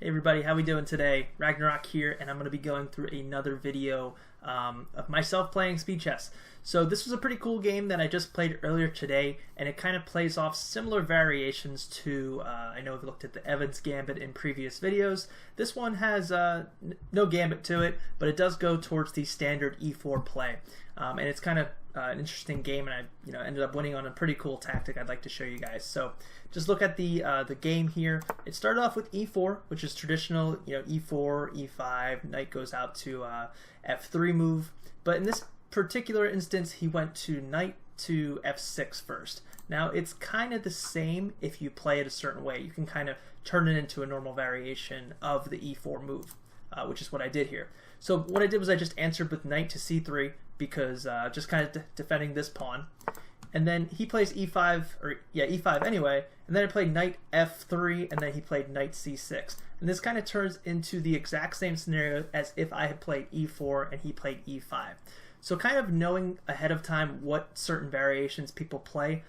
Hey everybody, how we doing today? Ragnarok here, and I'm going to be going through another video of myself playing speed chess. So this was a pretty cool game that I just played earlier today, and it kind of plays off similar variations to, I know we've looked at the Evans Gambit in previous videos. This one has no gambit to it, but it does go towards the standard e4 play. And it's kind of an interesting game, and I ended up winning on a pretty cool tactic I'd like to show you guys. So just look at the game here. It started off with e4, which is traditional, e4, e5, knight goes out to f3 move. But in this particular instance, he went to knight to f6 first. Now it's kind of the same if you play it a certain way. You can kind of turn it into a normal variation of the e4 move, which is what I did here. So what I did was I just answered with knight to c3 because just kind of defending this pawn. And then he plays e5 anyway, and then I played knight f3, and then he played knight c6. And this kind of turns into the exact same scenario as if I had played e4 and he played e5. So kind of knowing ahead of time what certain variations people play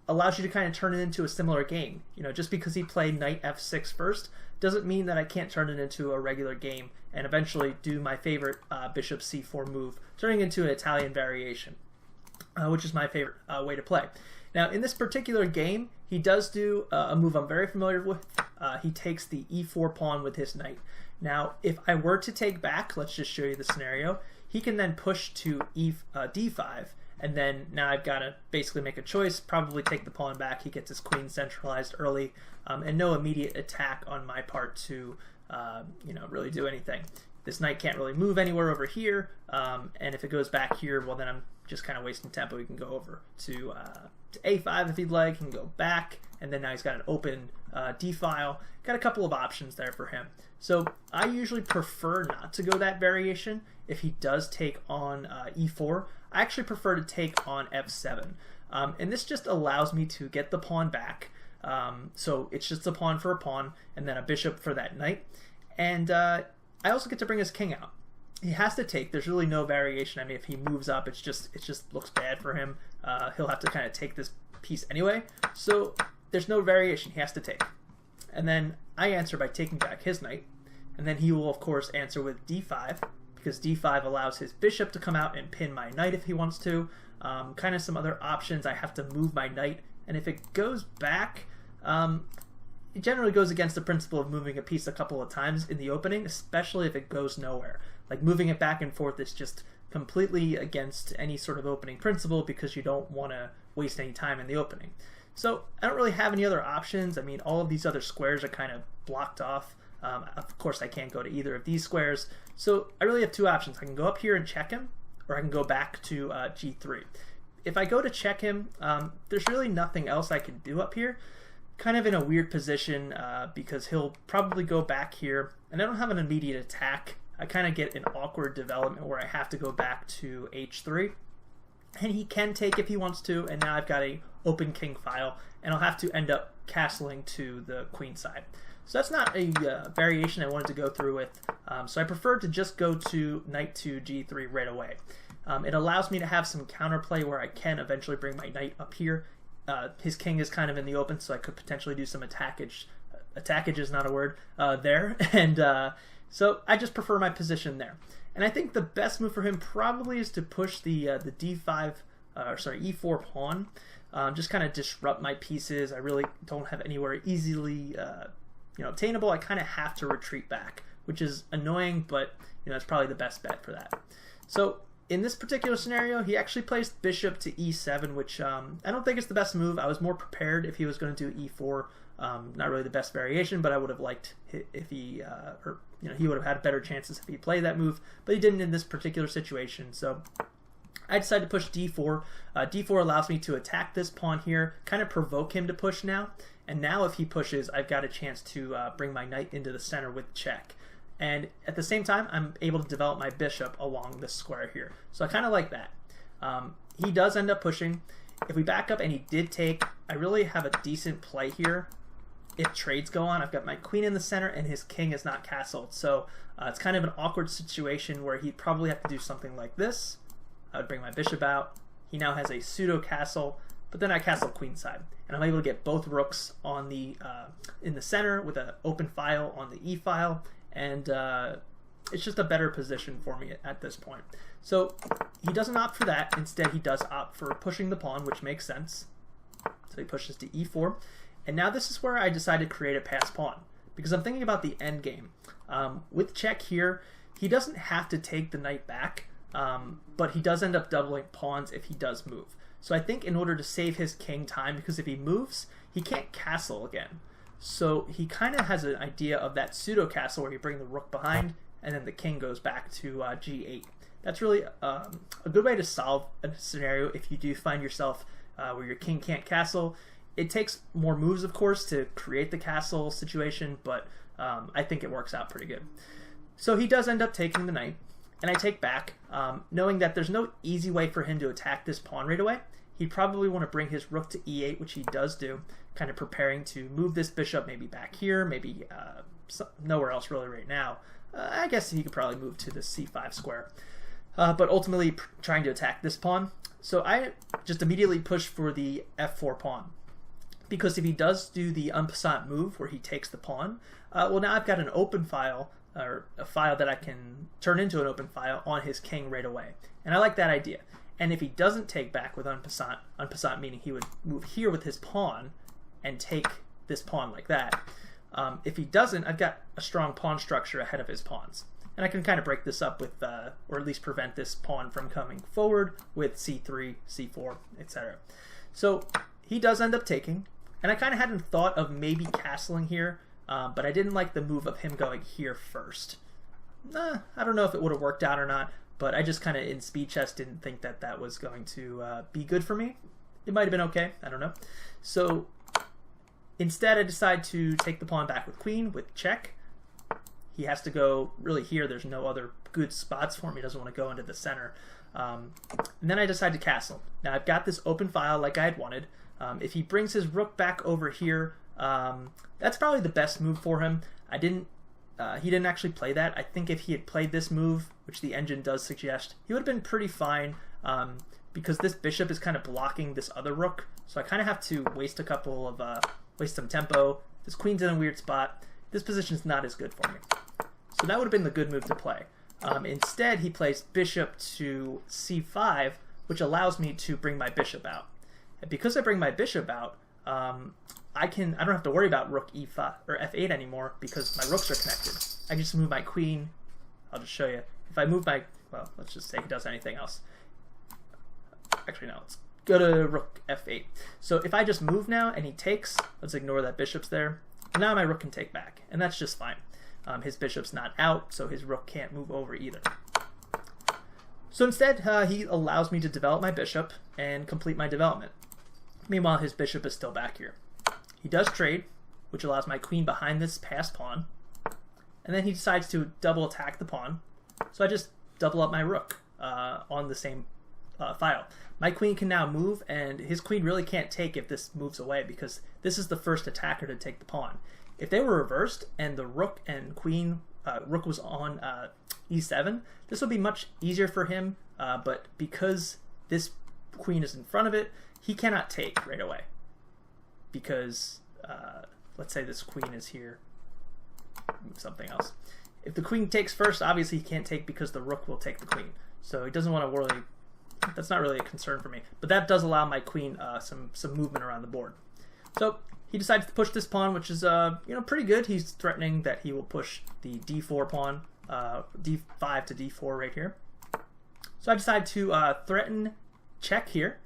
allows you to kind of turn it into a similar game. Just because he played knight f6 first doesn't mean that I can't turn it into a regular game and eventually do my favorite bishop c4 move, turning into an Italian variation, which is my favorite way to play. Now in this particular game, he does do a move I'm very familiar with. He takes the e4 pawn with his knight. Now if I were to take back, let's just show you the scenario, he can then push to d5, and then now I've got to basically make a choice, probably take the pawn back. He gets his queen centralized early, and no immediate attack on my part to really do anything. This knight can't really move anywhere over here, and if it goes back here, well then I'm just kind of wasting tempo. He can go over to a5 if he'd like, he can go back, and then now he's got an open d-file. Got a couple of options there for him. So I usually prefer not to go that variation. If he does take on e4, I actually prefer to take on f7. And this just allows me to get the pawn back. So it's just a pawn for a pawn, and then a bishop for that knight. And I also get to bring his king out. He has to take. There's really no variation. I mean, if he moves up, it just looks bad for him. He'll have to kind of take this piece anyway. So there's no variation. He has to take. And then I answer by taking back his knight. And then he will, of course, answer with d5, because d5 allows his bishop to come out and pin my knight if he wants to. Kind of some other options. I have to move my knight. And if it goes back, it generally goes against the principle of moving a piece a couple of times in the opening, especially if it goes nowhere. Like moving it back and forth is just completely against any sort of opening principle because you don't want to waste any time in the opening. So I don't really have any other options. I mean, all of these other squares are kind of blocked off. Of course, I can't go to either of these squares. So I really have two options. I can go up here and check him, or I can go back to g3. If I go to check him, there's really nothing else I can do up here. Kind of in a weird position because he'll probably go back here, and I don't have an immediate attack. I kind of get an awkward development where I have to go back to h3, and he can take if he wants to, and now I've got a open king file, and I'll have to end up castling to the queen side. So that's not a variation I wanted to go through with, so I prefer to just go to knight to g3 right away. It allows me to have some counterplay where I can eventually bring my knight up here. His king is kind of in the open, so I could potentially do some attackage. Attackage is not a word there, and so I just prefer my position there. And I think the best move for him probably is to push the e4 pawn, just kind of disrupt my pieces. I really don't have anywhere easily obtainable. I kind of have to retreat back, which is annoying, but it's probably the best bet for that. So in this particular scenario, he actually placed bishop to e7, which I don't think is the best move. I was more prepared if he was going to do e4. Not really the best variation, but I would have liked if he he would have had better chances if he played that move, but he didn't in this particular situation. So I decided to push d4. D4 allows me to attack this pawn here, kind of provoke him to push now. And now if he pushes, I've got a chance to bring my knight into the center with check. And at the same time, I'm able to develop my bishop along this square here. So I kind of like that. He does end up pushing. If we back up and he did take, I really have a decent play here. If trades go on, I've got my queen in the center and his king is not castled. So it's kind of an awkward situation where he'd probably have to do something like this. I would bring my bishop out. He now has a pseudo castle, but then I castle queenside, and I'm able to get both rooks on the in the center with an open file on the e file, and it's just a better position for me at this point. So he doesn't opt for that. Instead, he does opt for pushing the pawn, which makes sense. So he pushes to e4, and now this is where I decide to create a pass pawn, because I'm thinking about the end game. With check here, he doesn't have to take the knight back, but he does end up doubling pawns if he does move. So I think in order to save his king time, because if he moves, he can't castle again. So he kind of has an idea of that pseudo castle where you bring the rook behind, and then the king goes back to g8. That's really a good way to solve a scenario if you do find yourself where your king can't castle. It takes more moves, of course, to create the castle situation, but I think it works out pretty good. So he does end up taking the knight, and I take back, knowing that there's no easy way for him to attack this pawn right away. He'd probably want to bring his rook to e8, which he does do, kind of preparing to move this bishop maybe back here, maybe nowhere else really right now. I guess he could probably move to the c5 square, but ultimately trying to attack this pawn. So I just immediately push for the f4 pawn, because if he does do the en passant move where he takes the pawn, well, now I've got an open file, or a file that I can turn into an open file on his king right away. And I like that idea. And if he doesn't take back with en passant meaning he would move here with his pawn and take this pawn like that. If he doesn't, I've got a strong pawn structure ahead of his pawns. And I can kind of break this up with, or at least prevent this pawn from coming forward with c3, c4, etc. So he does end up taking, and I kind of hadn't thought of maybe castling here, but I didn't like the move of him going here first. I don't know if it would have worked out or not, but I just kind of in speed chess didn't think that that was going to be good for me. It might have been okay, I don't know. So instead I decide to take the pawn back with queen with check. He has to go really here. There's no other good spots for him. He doesn't want to go into the center. And then I decide to castle. Now I've got this open file like I had wanted. If he brings his rook back over here, that's probably the best move for him. He didn't actually play that. I think if he had played this move, which the engine does suggest, he would have been pretty fine, because this bishop is kind of blocking this other rook. So I kind of have to waste some tempo. This queen's in a weird spot. This position's not as good for me. So that would have been the good move to play. Instead, he plays bishop to c5, which allows me to bring my bishop out. And because I bring my bishop out, I don't have to worry about rook e5 or f8 anymore because my rooks are connected. I can just move my queen. I'll just show you. If I move my, well, let's just say he does anything else. Actually, no, let's go to rook f8. So if I just move now and he takes, let's ignore that bishop's there. Now my rook can take back, and that's just fine. His bishop's not out, so his rook can't move over either. So instead, he allows me to develop my bishop and complete my development. Meanwhile, his bishop is still back here. He does trade, which allows my queen behind this passed pawn, and then he decides to double attack the pawn, so I just double up my rook on the same file. My queen can now move, and his queen really can't take if this moves away, because this is the first attacker to take the pawn. If they were reversed and the rook and queen, rook was on e7, this would be much easier for him, but because this queen is in front of it, he cannot take right away. Because, let's say this queen is here, move something else. If the queen takes first, obviously he can't take because the rook will take the queen. So he doesn't want to worry. That's not really a concern for me, but that does allow my queen some movement around the board. So he decides to push this pawn, which is pretty good. He's threatening that he will push the d4 pawn, d5 to d4 right here. So I decide to threaten check here,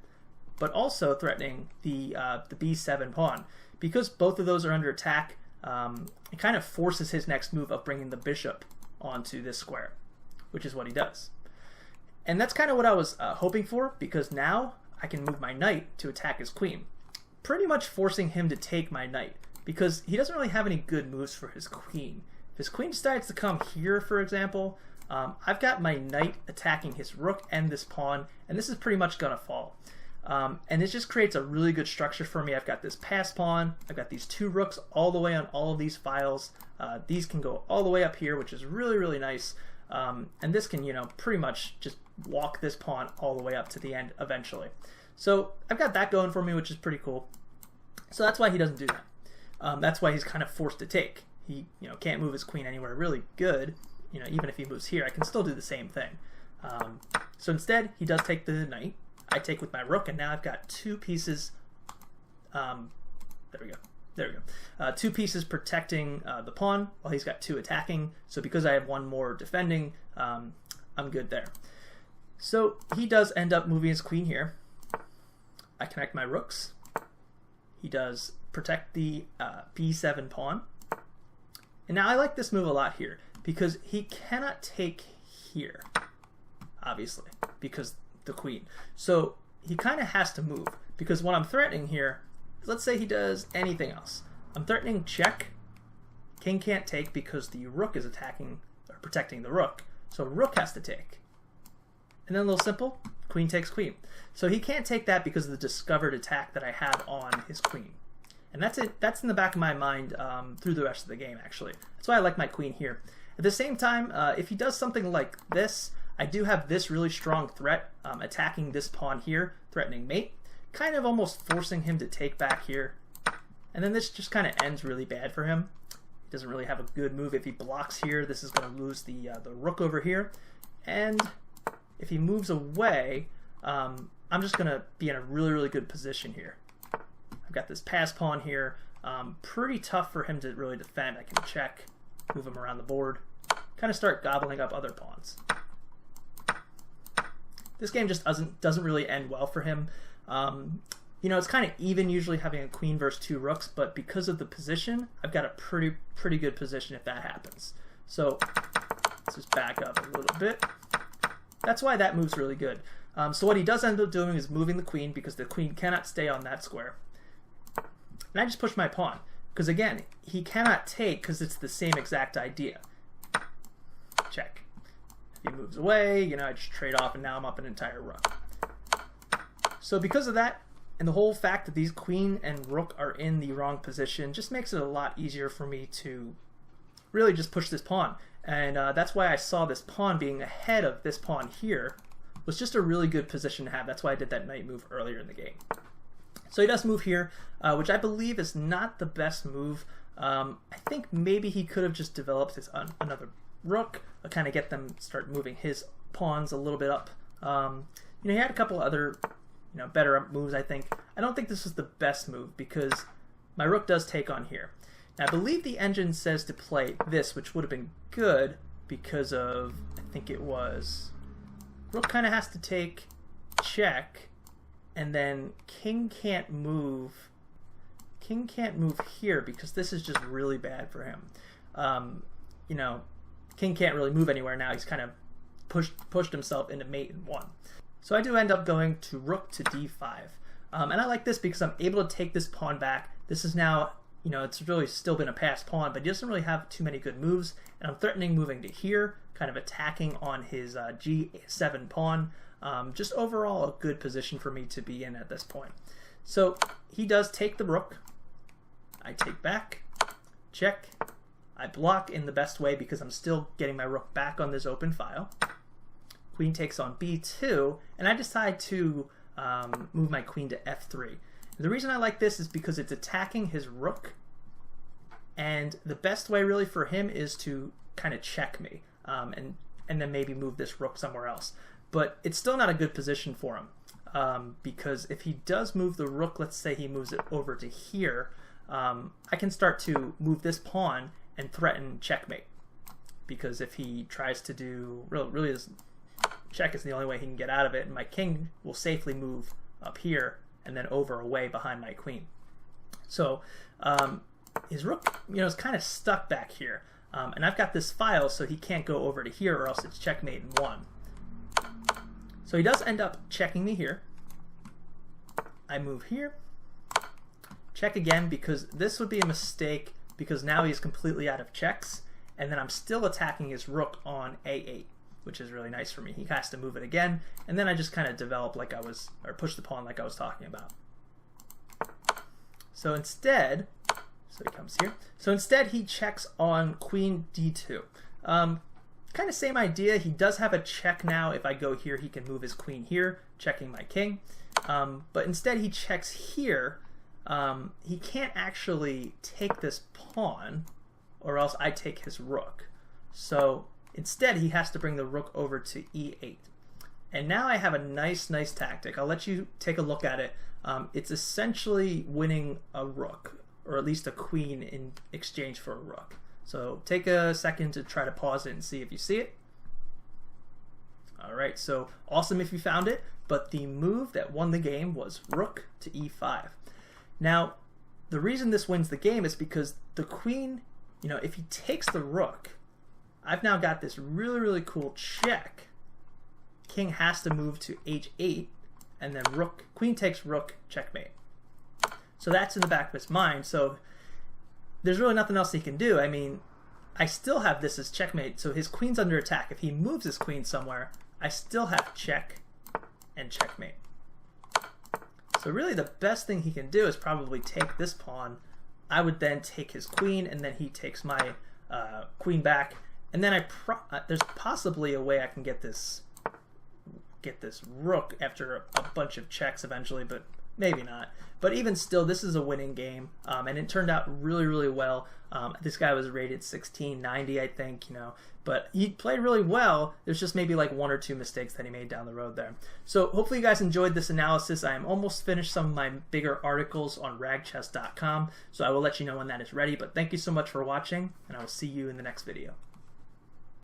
but also threatening the b7 pawn, because both of those are under attack. It kind of forces his next move of bringing the bishop onto this square, which is what he does. And that's kind of what I was hoping for, because now I can move my knight to attack his queen, pretty much forcing him to take my knight, because he doesn't really have any good moves for his queen. If his queen decides to come here, for example, I've got my knight attacking his rook and this pawn, and this is pretty much going to fall. And it just creates a really good structure for me. I've got this pass pawn, I've got these two rooks all the way on all of these files. These can go all the way up here, which is really, really nice. And this can, pretty much just walk this pawn all the way up to the end eventually. So I've got that going for me, which is pretty cool. So that's why he doesn't do that. That's why he's kind of forced to take. He can't move his queen anywhere really good. Even if he moves here, I can still do the same thing. So instead, he does take the knight. I take with my rook, and now I've got two pieces. There we go. There we go. Two pieces protecting the pawn, while he's got two attacking. So because I have one more defending, I'm good there. So he does end up moving his queen here. I connect my rooks. He does protect the b7 pawn. And now I like this move a lot here, because he cannot take here, obviously, because the queen. So he kind of has to move, because what I'm threatening here, let's say he does anything else. I'm threatening check. King can't take because the rook is attacking or protecting the rook. So rook has to take. And then a little simple, queen takes queen. So he can't take that because of the discovered attack that I have on his queen. And that's it. That's in the back of my mind through the rest of the game, actually. That's why I like my queen here. At the same time, if he does something like this, I do have this really strong threat attacking this pawn here, threatening mate, kind of almost forcing him to take back here. And then this just kind of ends really bad for him. He doesn't really have a good move. If he blocks here, this is going to lose the rook over here. And if he moves away, I'm just going to be in a really, really good position here. I've got this pass pawn here. Pretty tough for him to really defend. I can check, move him around the board, kind of start gobbling up other pawns. This game just doesn't really end well for him. It's kind of even usually having a queen versus two rooks, but because of the position, I've got a pretty good position if that happens. So let's just back up a little bit. That's why that move's really good. So what he does end up doing is moving the queen, because the queen cannot stay on that square. And I just push my pawn, because again, he cannot take because it's the same exact idea. Check. If he moves away, I just trade off, and now I'm up an entire rook. So because of that, and the whole fact that these queen and rook are in the wrong position just makes it a lot easier for me to really just push this pawn. And that's why I saw this pawn being ahead of this pawn here was just a really good position to have. That's why I did that knight move earlier in the game. So he does move here, which I believe is not the best move. I think maybe he could have just developed his another rook, kind of get them start moving his pawns a little bit up. He had a couple other better moves, I think. I don't think this was the best move because my rook does take on here. Now, I believe the engine says to play this, which would have been good because of, I think it was, rook kind of has to take check, and then king can't move. King can't move here because this is just really bad for him. King can't really move anywhere now. He's kind of pushed himself into mate in one. So I do end up going to rook to d5. And I like this because I'm able to take this pawn back. This is now, it's really still been a passed pawn, but he doesn't really have too many good moves. And I'm threatening moving to here, kind of attacking on his g7 pawn. Just overall a good position for me to be in at this point. So he does take the rook. I take back, check. I block in the best way because I'm still getting my rook back on this open file. Queen takes on b2, and I decide to move my queen to f3. And the reason I like this is because it's attacking his rook, and the best way really for him is to kind of check me, and then maybe move this rook somewhere else. But it's still not a good position for him, because if he does move the rook, let's say he moves it over to here, I can start to move this pawn and threaten checkmate. Because if he tries to do, really is, check is the only way he can get out of it, and my king will safely move up here and then over away behind my queen. So his rook, is kind of stuck back here, and I've got this file, so he can't go over to here, or else it's checkmate in one. So he does end up checking me here. I move here, check again, because this would be a mistake, because now he's completely out of checks, and then I'm still attacking his rook on a8, which is really nice for me. He has to move it again, and then I just kind of develop like I was, or push the pawn like I was talking about. So instead, so he comes here. So instead he checks on queen d2. Kind of same idea. He does have a check now. If I go here, he can move his queen here, checking my king. but instead he checks here. He can't actually take this pawn, or else I take his rook. So instead he has to bring the rook over to e8. And now I have a nice tactic. I'll let you take a look at it. It's essentially winning a rook, or at least a queen in exchange for a rook. So take a second to try to pause it and see if you see it. Alright, so awesome if you found it, but the move that won the game was rook to e5. Now, the reason this wins the game is because the queen, you know, if he takes the rook, I've now got this really cool check. King has to move to h8, and then rook, queen takes rook, checkmate. So that's in the back of his mind, so there's really nothing else he can do. I mean, I still have this as checkmate, so his queen's under attack. If he moves his queen somewhere, I still have check and checkmate. So really the best thing he can do is probably take this pawn. I would then take his queen, and then he takes my queen back, and then there's possibly a way I can get this rook after a bunch of checks eventually, but maybe not. But even still, this is a winning game, and it turned out really well. This guy was rated 1690, I think, you know, but he played really well. There's just maybe like 1 or 2 mistakes that he made down the road there. So hopefully you guys enjoyed this analysis. I am almost finished some of my bigger articles on ragchess.com, so I will let you know when that is ready. But thank you so much for watching, and I will see you in the next video.